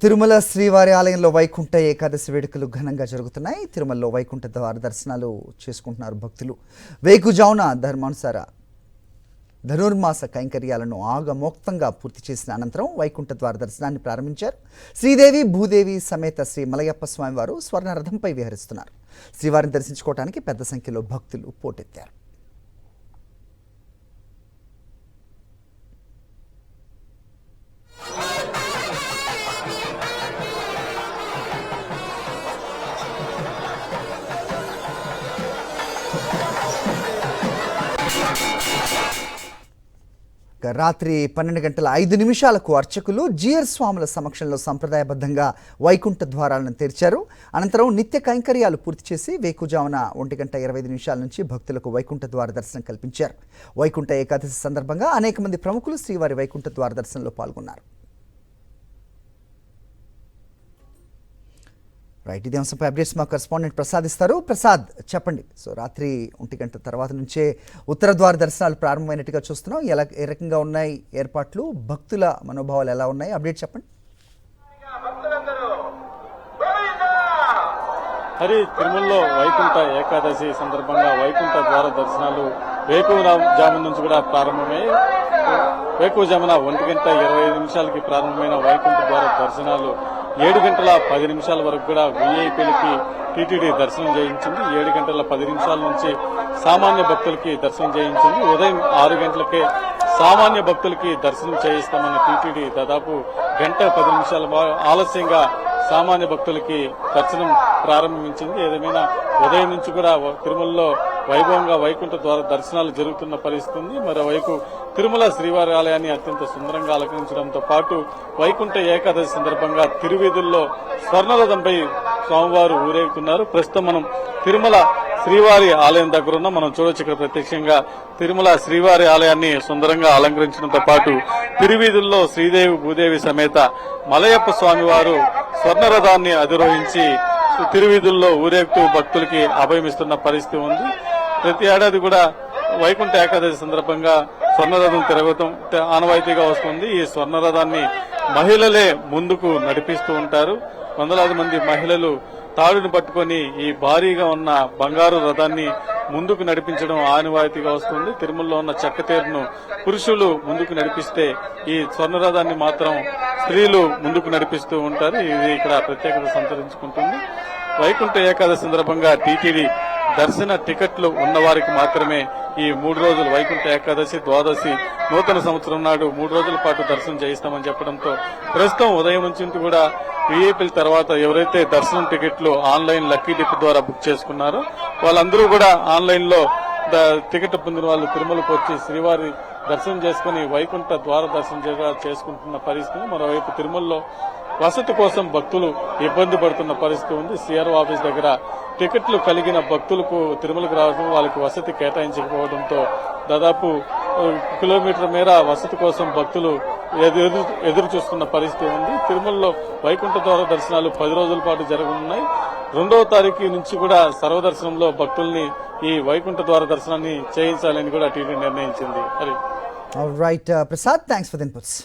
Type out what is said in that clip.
తిరుమల శ్రీవారి ఆలయంలో వైకుంఠ ఏకాదశి వేడుకలు ఘనంగా జరుగుతున్నాయి. తిరుమలలో వైకుంఠ ద్వార దర్శనాలు చేసుకుంటున్నారు భక్తులు. వేకుజామున ధర్మానుసార ధనుర్మాస కైంకర్యాలను ఆగమోక్తంగా పూర్తి చేసిన అనంతరం వైకుంఠ ద్వార దర్శనాన్ని ప్రారంభించారు. శ్రీదేవి భూదేవి సమేత శ్రీ మలయప్ప స్వామివారు స్వర్ణ రథంపై విహరిస్తున్నారు. శ్రీవారిని దర్శించుకోవడానికి పెద్ద సంఖ్యలో భక్తులు పోటెత్తారు. రాత్రి 12:05 అర్చకులు జిఆర్ స్వాముల సమక్షంలో సంప్రదాయబద్ధంగా వైకుంఠ ద్వారాలను తెరిచారు. అనంతరం నిత్య కైంకర్యాలు పూర్తి చేసి వేకుజామున 1:25 నుంచి భక్తులకు వైకుంఠ ద్వార దర్శనం కల్పించారు. వైకుంఠ ఏకాదశి సందర్భంగా అనేక మంది ప్రముఖులు శ్రీవారి వైకుంఠ ద్వార దర్శనంలో పాల్గొన్నారు. రైట్, ఇదే అంశంపై అప్డేట్స్ మా కరెస్పాండెంట్ ప్రసాద్ ఇస్తారు. ప్రసాద్, చెప్పండి. సో రాత్రి 1 తర్వాత నుంచే ఉత్తర ద్వార దర్శనాలు ప్రారంభమైనట్టుగా చూస్తున్నాం. ఏ రకంగా ఉన్నాయి ఏర్పాట్లు, భక్తుల మనోభావాలు ఎలా ఉన్నాయి, అప్డేట్ చెప్పండి. తిరుమలలో వైకుంఠ ఏకాదశి సందర్భంగా వైకుంఠ ద్వార దర్శనాలు వేకువజాము నుంచి కూడా ప్రారంభమై వేకువజామున 1:25 ప్రారంభమైన వైకుంఠ ద్వార దర్శనాలు 7:10 వరకు కూడా వీఐపీలకి టీటీడీ దర్శనం చేయించింది. 7:10 నుంచి సామాన్య భక్తులకి దర్శనం చేయించింది. ఉదయం 6 గంటలకే సామాన్య భక్తులకి దర్శనం చేయిస్తామన్న టీటీడీ దాదాపు 1:10 ఆలస్యంగా సామాన్య భక్తులకి దర్శనం ప్రారంభించింది. ఏదేమైనా ఉదయం నుంచి కూడా తిరుమలలో వైభవంగా వైకుంఠ ద్వార దర్శనాలు జరుగుతున్న పరిస్థితి ఉంది. మరోవైపు తిరుమల శ్రీవారి ఆలయాన్ని అత్యంత సుందరంగా అలంకరించడంతో పాటు వైకుంఠ ఏకాదశి సందర్భంగా తిరువీధుల్లో స్వర్ణరథంపై స్వామివారు ఊరేగుతున్నారు. ప్రస్తుతం మనం తిరుమల శ్రీవారి ఆలయం దగ్గర ఉన్న మనం చూడొచ్చు. ఇక్కడ ప్రత్యక్షంగా తిరుమల శ్రీవారి ఆలయాన్ని సుందరంగా అలంకరించడంతో పాటు తిరువీధుల్లో శ్రీదేవి భూదేవి సమేత మలయప్ప స్వామివారు స్వర్ణరథాన్ని అధిరోహించి తిరువీధుల్లో ఊరేగుతూ భక్తులకి అభయమిస్తున్న పరిస్థితి ఉంది. ప్రతి ఏడాది కూడా వైకుంఠ ఏకాదశి సందర్భంగా స్వర్ణరథం తిరగటం ఆనవాయితీగా వస్తుంది. ఈ స్వర్ణరథాన్ని మహిళలే ముందుకు నడిపిస్తూ ఉంటారు. వందలాది మంది మహిళలు తాడును పట్టుకుని ఈ భారీగా ఉన్న బంగారు రథాన్ని ముందుకు నడిపించడం ఆనవాయితీగా వస్తుంది. తిరుమలలో ఉన్న చెక్కతేరును పురుషులు ముందుకు నడిపిస్తే ఈ స్వర్ణరథాన్ని మాత్రం స్త్రీలు ముందుకు నడిపిస్తూ ఉంటారు. ఇది ఇక్కడ ప్రత్యేకత సంతరించుకుంటుంది. వైకుంఠ ఏకాదశి సందర్భంగా టీటీడీ దర్శన టికెట్లు ఉన్నవారికి మాత్రమే ఈ 3 రోజులు వైకుంఠ ఏకాదశి, ద్వాదశి, నూతన సంవత్సరం నాడు 3 రోజుల పాటు దర్శనం చేయిస్తామని చెప్పడంతో ప్రస్తుతం ఉదయం నుంచి కూడా వీఐపీల తర్వాత ఎవరైతే దర్శనం టికెట్లు ఆన్లైన్ లక్కీ డిప్ ద్వారా బుక్ చేసుకున్నారో వాళ్ళందరూ కూడా ఆన్లైన్ లో టికెట్ పొందిన వాళ్ళు తిరుమలకు వచ్చి శ్రీవారి దర్శనం చేసుకుని వైకుంఠ ద్వార దర్శనం చేసుకుంటున్న పరిస్థితి. మరోవైపు తిరుమలలో వసతి కోసం భక్తులు ఇబ్బంది పడుతున్న పరిస్థితి ఉంది. సిఆర్ఓ ఆఫీస్ దగ్గర టికెట్లు కలిగిన భక్తులకు తిరుమలకు రావడం, వాళ్ళకి వసతి కేటాయించకపోవడంతో దాదాపు కిలోమీటర్ మేర వసతి కోసం భక్తులు ఎదురు చూస్తున్న పరిస్థితి ఉంది. తిరుమలలో వైకుంఠ ద్వార దర్శనాలు 10 రోజుల పాటు జరగనున్నాయి. 2వ తారీఖు నుంచి కూడా సర్వదర్శనంలో భక్తుల్ని ఈ వైకుంఠ ద్వార దర్శనాన్ని చేయించాలని కూడా టీటీడీ నిర్ణయించింది. Right Prasad, thanks for the inputs.